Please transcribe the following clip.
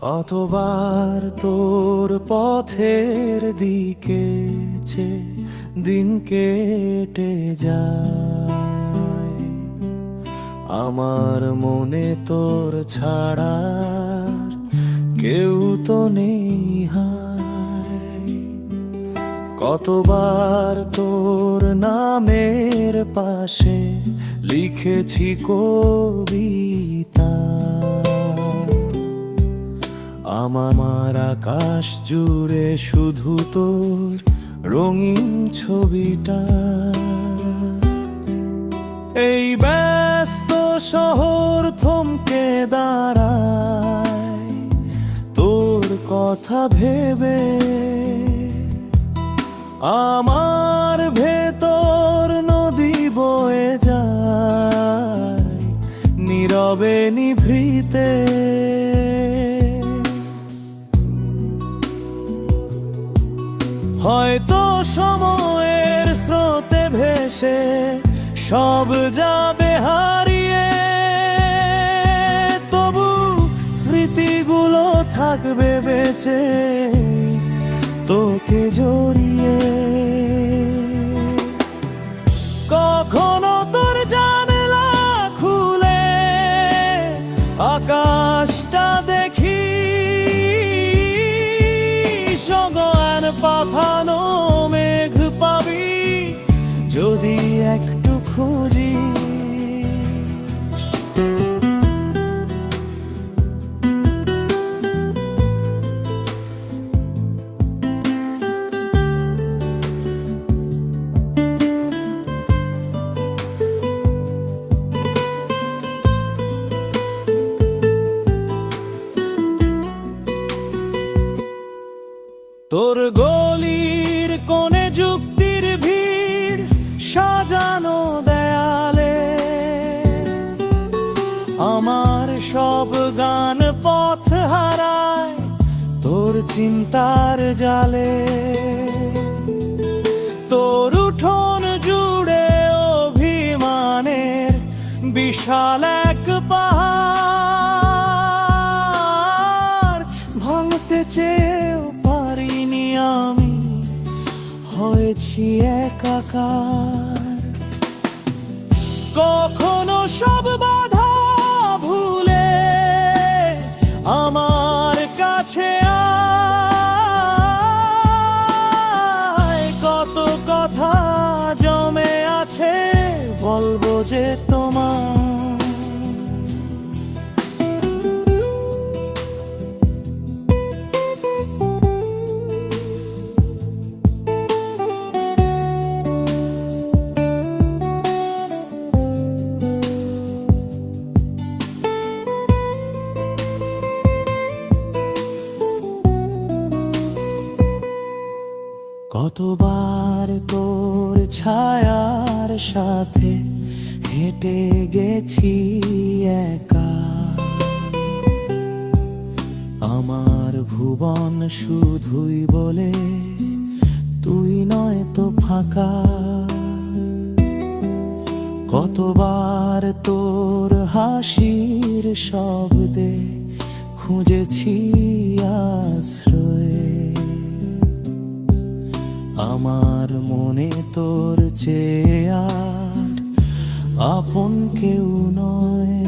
কতবার তোর পথের দিকে দিন কেটে যায়, আমার মনে তোর ছাড়া কেউ তো নেই হায়। কতবার তোর নামের পাশে লিখেছি কবিতা, আমার আকাশ জুড়ে শুধু তোর রঙিন ছবিটা। এই ব্যস্ত শহর থমকে দাঁড়ায় তোর কথা ভেবে, আমার ভেতর নদী বয়ে যায় নীরবে নিভৃতে। হয়তো সময়ের স্রোতে ভেসে সব যাবে হারিয়ে, তবু স্মৃতিগুলো থাকবে বেঁচে তোকে জড়িয়ে। কখনো তোর জানলা খুলে আকাশটা দেখি, সগয়ান পাথানো মেঘ পাবি যদি একটু খুঁজি। তোর গলির কোণে যুক্তির ভিড় সাজানো দেয়ালে, আমার সব গান পথ হারায় তোর চিন্তার জালে। তোর উঠোন জুড়ে অভিমানের বিশাল এক পাহাড়, ভাঙতে চেয়েও পারিনি আমি, হয়েছি একাকার। কখনো সব বাধা ভুলে আমার কাছে আয়, কত কথা জমে আছে বলবো যে তোমার। কতবার তোর ছায়ার সাথে হেঁটে গেছি একা, আমার ভুবন শুধুই বলে তুই নয় তো ফাঁকা। কতবার তোর হাসির শব্দে খুঁজেছি আশ্রয়, আমার মনে তোর চেয়ে আর আপন কেউ নয়।